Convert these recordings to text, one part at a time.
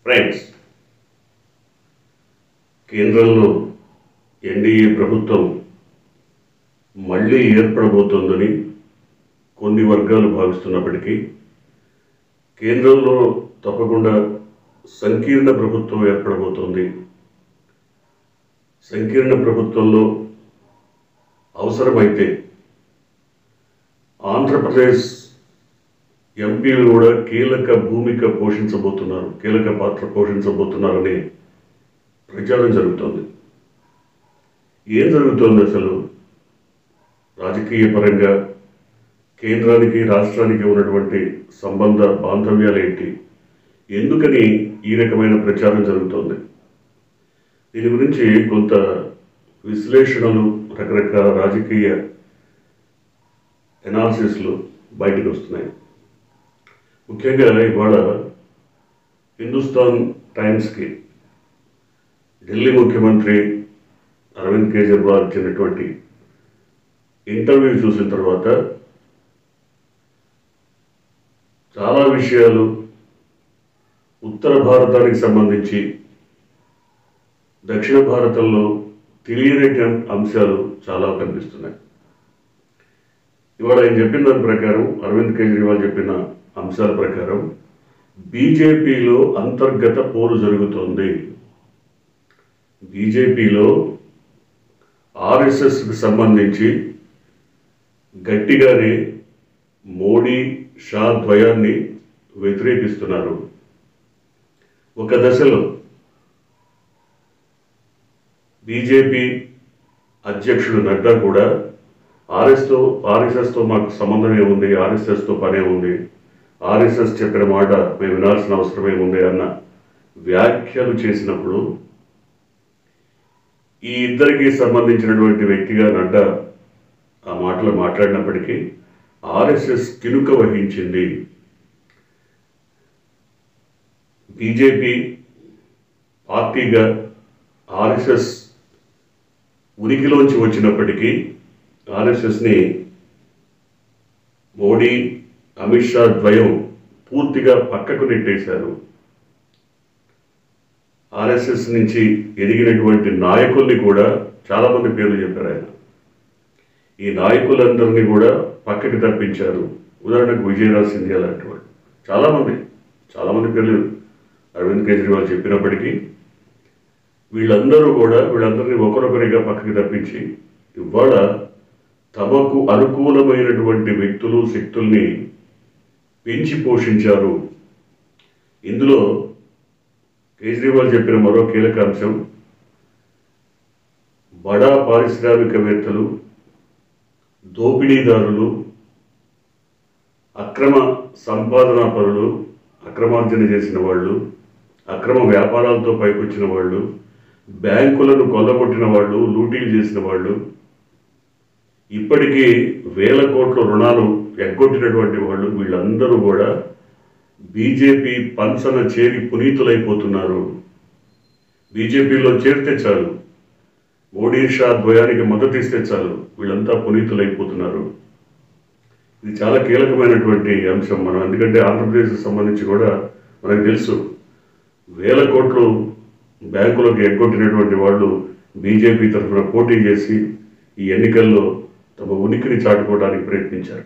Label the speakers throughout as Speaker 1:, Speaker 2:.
Speaker 1: Friends, కేంద్రంలో NDA ప్రభుత్వం మళ్ళీ ఏర్పడబోతోందని కొన్ని వర్గాలు భావిస్తున్నప్పటికీ కేంద్రంలో తప్పకుండా సంకీర్ణ ప్రభుత్వం ఏర్పడబోతోంది. సంకీర్ణ ప్రభుత్వంలో అవసరమైతే ఆంధ్రప్రదేశ్ ఎంపీలు కూడా కీలక పాత్ర పోషించబోతున్నారని ప్రచారం జరుగుతోంది. ఏం జరుగుతోంది అసలు? రాజకీయ పరంగా కేంద్రానికి రాష్ట్రానికి ఉన్నటువంటి సంబంధ బాంధవ్యాలు ఏంటి? ఎందుకని ఈ రకమైన ప్రచారం జరుగుతోంది? దీని గురించి కొంత విశ్లేషణలు, రకరకాల రాజకీయ ఎనాలిసిస్లు బయటకు వస్తున్నాయి. ముఖ్యంగా ఇవాళ హిందుస్థాన్ టైమ్స్కి ఢిల్లీ ముఖ్యమంత్రి అరవింద్ కేజ్రీవాల్ ఇచ్చినటువంటి ఇంటర్వ్యూ చూసిన తర్వాత చాలా విషయాలు ఉత్తర భారతానికి సంబంధించి దక్షిణ భారతంలో తెలియని అంశాలు చాలా కనిపిస్తున్నాయి. ఇవాళ ఆయన చెప్పిన దాని ప్రకారం, అరవింద్ కేజ్రీవాల్ చెప్పిన అంశాల ప్రకారం బీజేపీలో అంతర్గత పోరు జరుగుతోంది. బీజేపీలో ఆర్ఎస్ఎస్కి సంబంధించి గట్టిగానే మోడీ, షా ద్వయాన్ని వ్యతిరేకిస్తున్నారు. ఒక దశలో బీజేపీ అధ్యక్షుడు నడ్డా కూడా ఆర్ఎస్ఎస్తో మాకు సంబంధమే ఉంది, ఆర్ఎస్ఎస్తో పనే ఉంది, ఆర్ఎస్ఎస్ చెప్పిన మాట మేము వినాల్సిన అవసరమే ఉంది అన్న వ్యాఖ్యలు చేసినప్పుడు ఈ ఇద్దరికి సంబంధించినటువంటి వ్యక్తిగా నడ్డా ఆ మాటలు మాట్లాడినప్పటికీ ఆర్ఎస్ఎస్ కినుక వహించింది. బీజేపీ పార్టీగా ఆర్ఎస్ఎస్ ఉనికిలోంచి వచ్చినప్పటికీ ఆర్ఎస్ఎస్ని మోడీ, అమిత్ షా ద్వయం పూర్తిగా పక్కకు నెట్టేశారు. ఆర్ఎస్ఎస్ నుంచి ఎదిగినటువంటి నాయకుల్ని కూడా చాలామంది పేర్లు చెప్పారు ఆయన. ఈ నాయకులందరినీ కూడా పక్కకి తప్పించారు. ఉదాహరణకు విజయరాజ్ సింధియా లాంటి వాళ్ళు చాలామంది పేర్లు అరవింద్ కేజ్రీవాల్ చెప్పినప్పటికీ వీళ్ళందరినీ ఒకరొకరిగా పక్కకి తప్పించి ఇవాళ తమకు అనుకూలమైనటువంటి వ్యక్తులు, శక్తుల్ని పెంచి పోషించారు. ఇందులో కేజ్రీవాల్ చెప్పిన మరో కీలక అంశం బడా పారిశ్రామికవేత్తలు, దోపిడీదారులు, అక్రమ సంపాదనా పరులు, అక్రమార్జన చేసిన వాళ్ళు, అక్రమ వ్యాపారాలతో పైకొచ్చిన వాళ్ళు, బ్యాంకులను కొల్లగొట్టిన వాళ్ళు, లూటీలు చేసిన వాళ్ళు, ఇప్పటికీ వేల కోట్ల రుణాలు ఎగ్గొట్టినటువంటి వాళ్ళు, వీళ్ళందరూ కూడా బీజేపీ పంచన చేరి పునీతులైపోతున్నారు. బీజేపీలో చేరితే చాలు, మోడీ, షా ద్వయానికి మద్దతు ఇస్తే చాలు, వీళ్ళంతా పునీతులైపోతున్నారు. ఇది చాలా కీలకమైనటువంటి అంశం. మనం ఎందుకంటే ఆంధ్రప్రదేశ్కి సంబంధించి కూడా మనకు తెలుసు, వేల కోట్లు బ్యాంకులకు ఎగ్గొట్టినటువంటి వాళ్ళు బీజేపీ తరఫున పోటీ చేసి ఈ ఎన్నికల్లో తమ ఉనికిని చాటుకోవడానికి ప్రయత్నించారు.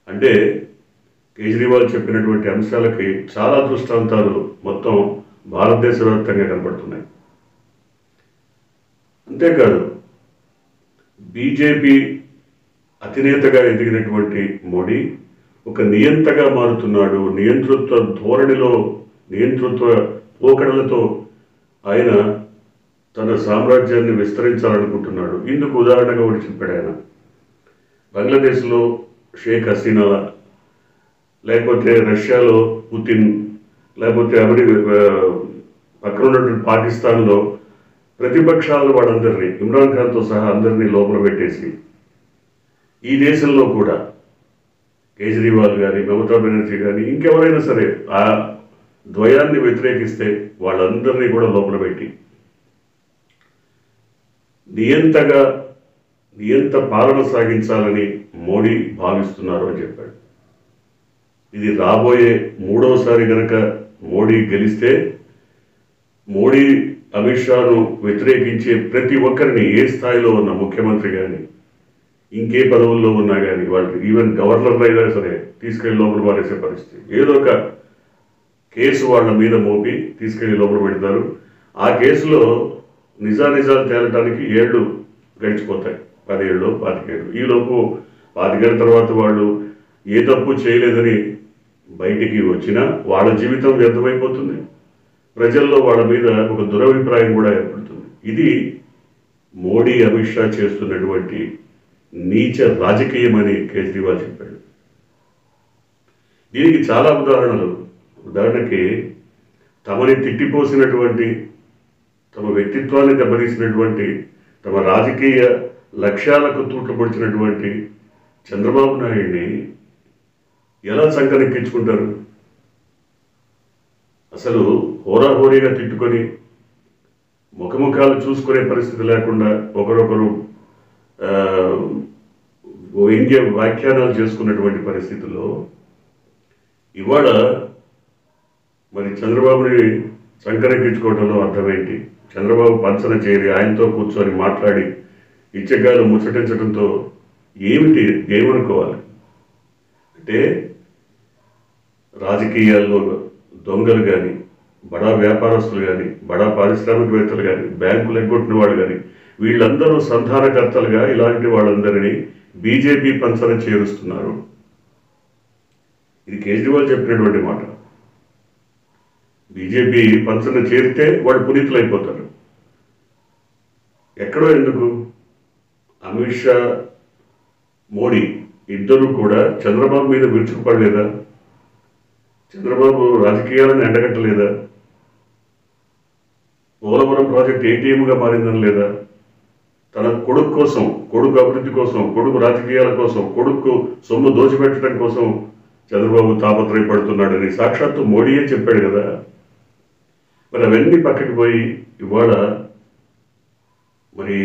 Speaker 1: అంటే కేజ్రీవాల్ చెప్పినటువంటి అంశాలకి చాలా దృష్టాంతాలు మొత్తం భారతదేశ వ్యాప్తంగా కనపడుతున్నాయి. అంతేకాదు, బీజేపీ అధినేతగా ఎదిగినటువంటి మోడీ ఒక నియంతగా మారుతున్నాడు. నియంతృత్వ ధోరణిలో, నియంతృత్వ పోకడలతో ఆయన తన సామ్రాజ్యాన్ని విస్తరించాలనుకుంటున్నాడు. ఇందుకు ఉదాహరణగా ఒకటి చెప్పాడు ఆయన. బంగ్లాదేశ్లో షేక్ హసీనా, లేకపోతే రష్యాలో పుతిన్, లేకపోతే పక్కన ఉన్నటువంటి పాకిస్తాన్లో ప్రతిపక్షాలు వాళ్ళందరినీ, ఇమ్రాన్ ఖాన్తో సహా అందరినీ లోపల పెట్టేసి ఈ దేశంలో కూడా కేజ్రీవాల్ కానీ, మమతా బెనర్జీ కానీ, ఇంకెవరైనా సరే ఆ ద్వయాన్ని వ్యతిరేకిస్తే వాళ్ళందరినీ కూడా లోపల పెట్టి నియంత పాలన సాగించాలని మోడీ భావిస్తున్నారు అని చెప్పాడు. ఇది రాబోయే మూడవసారి గనక మోడీ గెలిస్తే మోడీ అమిత్ షాను వ్యతిరేకించే ప్రతి ఒక్కరిని ఏ స్థాయిలో ఉన్న ముఖ్యమంత్రి కానీ ఇంకే పదవుల్లో ఉన్నా కానీ వాళ్ళకి ఈవెన్ గవర్నర్ అయినా సరే తీసుకెళ్లి లోపల పారేసే పరిస్థితి. ఏదో ఒక కేసు వాళ్ళ మీద మోపి తీసుకెళ్లి లోపల పెడతారు. ఆ కేసులో నిజాలు తేలటానికి ఏళ్ళు గడిచిపోతాయి, 10 ఏళ్ళు 25 ఏళ్ళు. ఈలోపు 25 ఏళ్ళ తర్వాత వాళ్ళు ఏ తప్పు చేయలేదని బయటికి వచ్చినా వాళ్ళ జీవితం వ్యర్థమైపోతుంది. ప్రజల్లో వాళ్ళ మీద ఒక దురభిప్రాయం కూడా ఏర్పడుతుంది. ఇది మోడీ అమిత్ షా చేస్తున్నటువంటి నీచ రాజకీయమని కేజ్రీవాల్ చెప్పాడు. దీనికి చాలా ఉదాహరణలు. ఉదాహరణకి తమని తిట్టిపోసినటువంటి, తమ వ్యక్తిత్వాన్ని దెబ్బతీసినటువంటి, తమ రాజకీయ లక్ష్యాలకు తూట్లు పొడిచినటువంటి చంద్రబాబు నాయుడిని ఎలా సంకనెక్కించుకుంటారు? అసలు హోరాహోరీగా తిట్టుకొని ముఖముఖాలు చూసుకునే పరిస్థితి లేకుండా ఒకరొకరు వ్యంగ్య వ్యాఖ్యానాలు చేసుకున్నటువంటి పరిస్థితుల్లో ఇవాళ మరి చంద్రబాబుని సంకరెక్కించుకోవడంలో అర్థమేంటి? చంద్రబాబు పంచన చేరి ఆయనతో కూర్చొని మాట్లాడి ఇచ్చగాలు ముచ్చటించడంతో ఏమనుకోవాలి? అంటే రాజకీయాల్లో దొంగలు కానీ, బడా వ్యాపారస్తులు కానీ, బడా పారిశ్రామికవేత్తలు కానీ, బ్యాంకులు ఎగ్గొట్టిన వాళ్ళు కానీ వీళ్ళందరూ సంధానకర్తలుగా ఇలాంటి వాళ్ళందరినీ బీజేపీ పంచన చేరుస్తున్నారు. ఇది కేజ్రీవాల్ చెప్పినటువంటి మాట. బీజేపీ పంచన చేరితే వాళ్ళు పునీతులైపోతారు. ఎక్కడో ఎందుకు? అమిత్ షా, మోడీ ఇద్దరు కూడా చంద్రబాబు మీద విరుచుకుపడలేదా? చంద్రబాబు రాజకీయాలను ఎండగట్టలేదా? పోలవరం ప్రాజెక్ట్ ఏటీఎంగా మారిందని లేదా? తన కొడుకు కోసం, కొడుకు అభివృద్ధి కోసం, కొడుకు రాజకీయాల కోసం, కొడుకు సొమ్ము దోచిపెట్టడం కోసం చంద్రబాబు తాపత్రయపడుతున్నాడని సాక్షాత్తు మోడీయే చెప్పాడు కదా. మరి అవన్నీ పక్కకి పోయి ఇవాళ మరి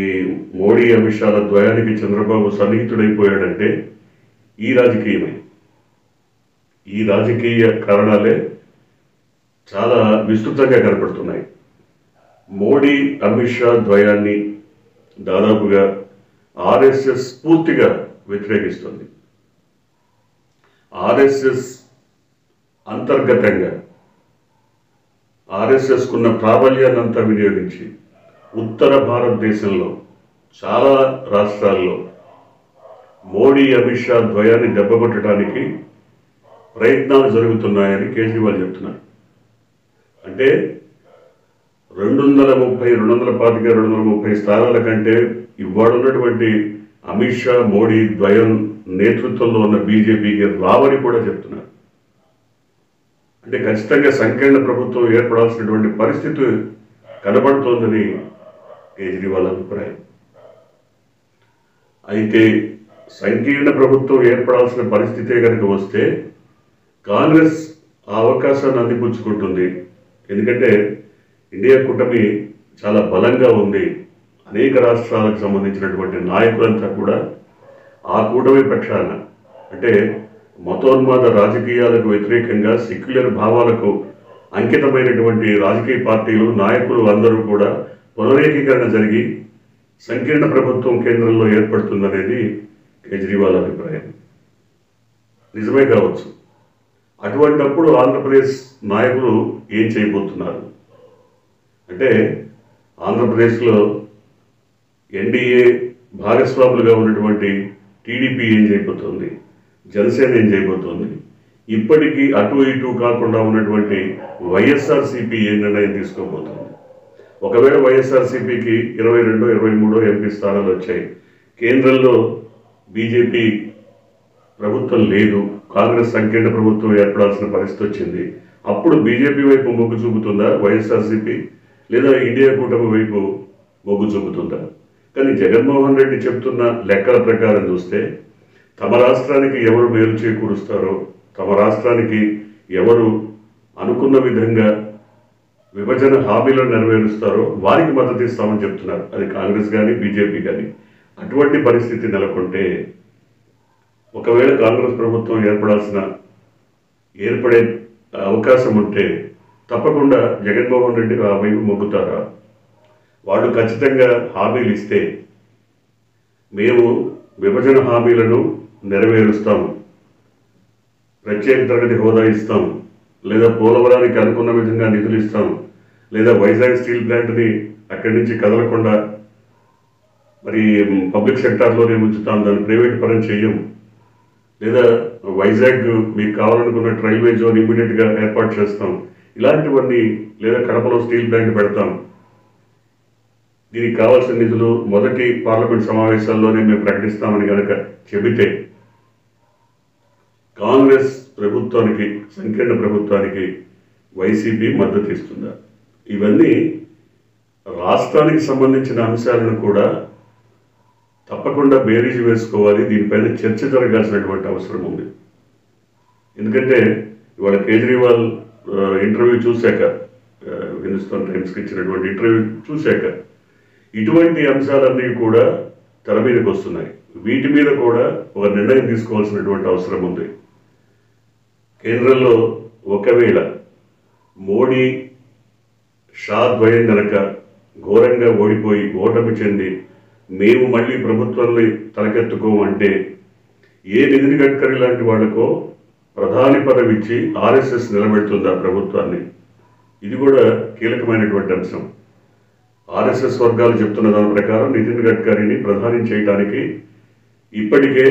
Speaker 1: మోడీ అమిత్ షాల ద్వయానికి చంద్రబాబు సన్నిహితుడైపోయాడంటే ఈ రాజకీయమే. ఈ రాజకీయ కారణాలే చాలా విస్తృతంగా కనపడుతున్నాయి. మోడీ అమిత్ షా ద్వయాన్ని దాదాపుగా ఆర్ఎస్ఎస్ పూర్తిగా వ్యతిరేకిస్తుంది. ఆర్ఎస్ఎస్ అంతర్గతంగా ఆర్ఎస్ఎస్కున్న ప్రాబల్యాన్నంతా వినియోగించి ఉత్తర భారతదేశంలో చాలా రాష్ట్రాల్లో మోడీ అమిత్ షా ద్వయాన్ని దెబ్బకొట్టడానికి ప్రయత్నాలు జరుగుతున్నాయని కేజ్రీవాల్ చెప్తున్నారు. అంటే 230 స్థానాల కంటే ఇవాడున్నటువంటి అమిత్ షా మోడీ ద్వయం నేతృత్వంలో ఉన్న బీజేపీకి రావని కూడా చెప్తున్నారు. అంటే ఖచ్చితంగా సంకీర్ణ ప్రభుత్వం ఏర్పడాల్సినటువంటి పరిస్థితి కనబడుతోందని కేజ్రీవాల్ అభిప్రాయం. అయితే సంకీర్ణ ప్రభుత్వం ఏర్పడాల్సిన పరిస్థితే కనుక వస్తే కాంగ్రెస్ ఆ అవకాశాన్ని అందిపుచ్చుకుంటుంది. ఎందుకంటే ఇండియా కూటమి చాలా బలంగా ఉంది. అనేక రాష్ట్రాలకు సంబంధించినటువంటి నాయకులంతా కూడా ఆ కూటమి పక్షాన, అంటే మతోన్మాద రాజకీయాలకు వ్యతిరేకంగా సెక్యులర్ భావాలకు అంకితమైనటువంటి రాజకీయ పార్టీలు, నాయకులు అందరూ కూడా పునరేకీకరణ జరిగి సంకీర్ణ ప్రభుత్వం కేంద్రంలో ఏర్పడుతుందనేది కేజ్రీవాల్ అభిప్రాయం. నిజమే కావచ్చు. అటువంటప్పుడు ఆంధ్రప్రదేశ్ నాయకులు ఏం చేయబోతున్నారు అంటే, ఆంధ్రప్రదేశ్లో ఎన్డీఏ భాగస్వాములుగా ఉన్నటువంటి టీడీపీ ఏం చేయబోతోంది, జనసేన ఏం చేయబోతోంది, ఇప్పటికీ అటు ఇటు కాకుండా ఉన్నటువంటి వైఎస్ఆర్సీపీ ఏ నిర్ణయం తీసుకోబోతోంది. ఒకవేళ వైఎస్ఆర్సీపీకి 22, 23 ఎంపీ స్థానాలు వచ్చాయి, కేంద్రంలో బీజేపీ ప్రభుత్వం లేదు, కాంగ్రెస్ సంకీర్ణ ప్రభుత్వం ఏర్పడాల్సిన పరిస్థితి వచ్చింది. అప్పుడు బీజేపీ వైపు మొగ్గు చూపుతుందా వైఎస్ఆర్సీపీ, లేదా ఇండియా కూటమి వైపు మొగ్గు చూపుతుందా? కానీ జగన్మోహన్ రెడ్డి చెప్తున్న లెక్కల ప్రకారం చూస్తే తమ రాష్ట్రానికి ఎవరు మేలు చేకూరుస్తారో, తమ రాష్ట్రానికి ఎవరు అనుకున్న విధంగా విభజన హామీలను నెరవేరుస్తారో వారికి మద్దతు ఇస్తామని చెప్తున్నారు. అది కాంగ్రెస్ కానీ బీజేపీ కానీ. అటువంటి పరిస్థితి నెలకొంటే ఒకవేళ కాంగ్రెస్ ప్రభుత్వం ఏర్పడే అవకాశం ఉంటే తప్పకుండా జగన్మోహన్ రెడ్డి ఆ వైపు మొగ్గుతారా? వాళ్ళు ఖచ్చితంగా హామీలు ఇస్తే మేము విభజన హామీలను నెరవేరుస్తాము, ప్రత్యేక తరగతి హోదా ఇస్తాం, లేదా పోలవరానికి అనుకున్న విధంగా నిధులు ఇస్తాం, లేదా వైజాగ్ స్టీల్ ప్లాంట్ని అక్కడి నుంచి కదలకుండా మరి పబ్లిక్ సెక్టార్లోనే ఉంచుతాం, దాన్ని ప్రైవేట్ పరం చెయ్యం, లేదా వైజాగ్ మీకు కావాలనుకున్న రైల్వే జోన్ ఇమీడియట్గా ఏర్పాటు చేస్తాం, ఇలాంటివన్నీ, లేదా కడపలో స్టీల్ ప్లాంట్ పెడతాం, దీనికి కావాల్సిన నిధులు మొదటి పార్లమెంట్ సమావేశాల్లోనే మేము ప్రకటిస్తామని కనుక చెబితే కాంగ్రెస్ ప్రభుత్వానికి, సంకీర్ణ ప్రభుత్వానికి వైసీపీ మద్దతు ఇస్తుందా? ఇవన్నీ రాష్ట్రానికి సంబంధించిన అంశాలను కూడా తప్పకుండా బేరీజు వేసుకోవాలి. దీనిపైన చర్చ జరగాల్సినటువంటి అవసరం ఉంది. ఎందుకంటే ఇవాళ కేజ్రీవాల్ ఇంటర్వ్యూ చూశాక, హిందుస్థాన్ టైమ్స్కి ఇచ్చినటువంటి ఇంటర్వ్యూ చూశాక ఇటువంటి అంశాలన్నీ కూడా తెర మీదకి వస్తున్నాయి. వీటి మీద కూడా ఒక నిర్ణయం తీసుకోవాల్సినటువంటి అవసరం ఉంది. కేంద్రంలో ఒకవేళ మోడీ షా ద్వయం గనక ఘోరంగా ఓడిపోయి ఓటమి చెంది మేము మళ్ళీ ప్రభుత్వాన్ని తలకెత్తుకోమంటే ఏ నితిన్ గడ్కరీ లాంటి వాళ్లకో ప్రధాని పదవి ఇచ్చి ఆర్ఎస్ఎస్ నిలబెడుతుందా ప్రభుత్వాన్ని? ఇది కూడా కీలకమైనటువంటి అంశం. ఆర్ఎస్ఎస్ వర్గాలు చెప్తున్న దాని ప్రకారం నితిన్ గడ్కరీని ప్రధాని చేయడానికి ఇప్పటికే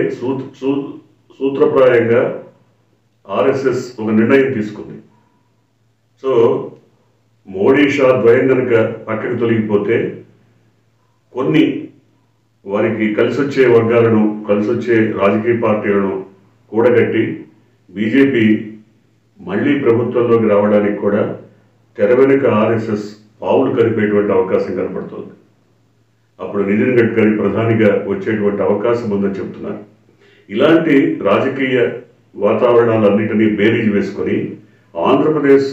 Speaker 1: సూత్రప్రాయంగా ఆర్ఎస్ఎస్ ఒక నిర్ణయం తీసుకుంది. సో మోడీ షా ద్వయం కనుక పక్కకు తొలగిపోతే కొన్ని వారికి కలిసొచ్చే వర్గాలను, కలిసొచ్చే రాజకీయ పార్టీలను కూడగట్టి బీజేపీ మళ్ళీ ప్రభుత్వంలోకి రావడానికి కూడా తెర వెనుక ఆర్ఎస్ఎస్ పావులు కలిపేటువంటి అవకాశం కనపడుతుంది. అప్పుడు నితిన్ గడ్కరీ ప్రధానిగా వచ్చేటువంటి అవకాశం ఉందని చెప్తున్నారు. ఇలాంటి రాజకీయ వాతావరణాలన్నింటినీ బేరీజ్ వేసుకొని ఆంధ్రప్రదేశ్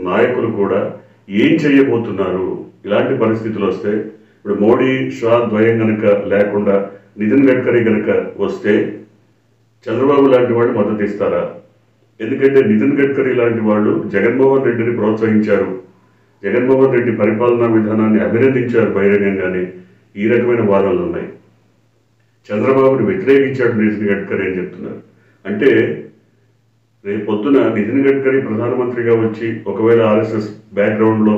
Speaker 1: నాయకులు కూడా ఏం చేయబోతున్నారు? ఇలాంటి పరిస్థితులు వస్తే, ఇప్పుడు మోడీ షా ద్వయం కనుక లేకుండా నితిన్ గడ్కరీ కనుక వస్తే చంద్రబాబు లాంటి వాళ్ళు మద్దతు ఇస్తారా? ఎందుకంటే నితిన్ గడ్కరీ లాంటి వాళ్ళు జగన్మోహన్ రెడ్డిని ప్రోత్సహించారు, జగన్మోహన్ రెడ్డి పరిపాలనా విధానాన్ని అభినందించారు బహిరంగంగానే. ఈ రకమైన వాదనలు ఉన్నాయి. చంద్రబాబుని వ్యతిరేకించాడు నితిన్ గడ్కరీ అని చెప్తున్నారు. అంటే రేపు పొద్దున నితిన్ గడ్కరీ ప్రధానమంత్రిగా వచ్చి ఒకవేళ ఆర్ఎస్ఎస్ బ్యాక్గ్రౌండ్లో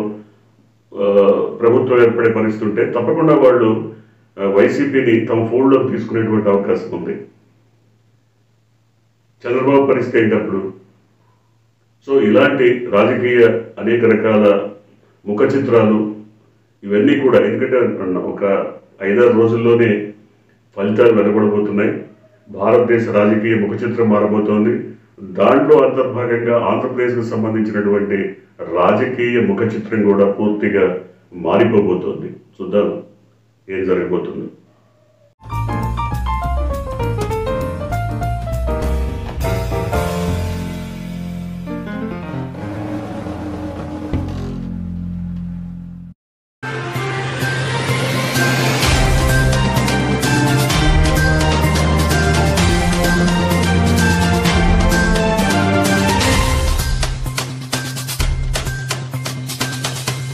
Speaker 1: ప్రభుత్వం ఏర్పడే పరిస్థితి ఉంటే తప్పకుండా వాళ్ళు వైసీపీని తమ ఫోల్డ్లోకి తీసుకునేటువంటి అవకాశం ఉంది. చంద్రబాబు పరిస్థితి అయినప్పుడు సో ఇలాంటి రాజకీయ అనేక రకాల ముఖ చిత్రాలు ఇవన్నీ కూడా, ఎందుకంటే ఒక 5-6 రోజుల్లోనే ఫలితాలు వెలువడబోతున్నాయి. భారతదేశ రాజకీయ ముఖ చిత్రం మారబోతోంది. దాంట్లో అంతర్భాగంగా ఆంధ్రప్రదేశ్కు సంబంధించినటువంటి రాజకీయ ముఖ చిత్రం కూడా పూర్తిగా మారిపోబోతోంది. చూద్దాం ఏం జరగబోతుందో.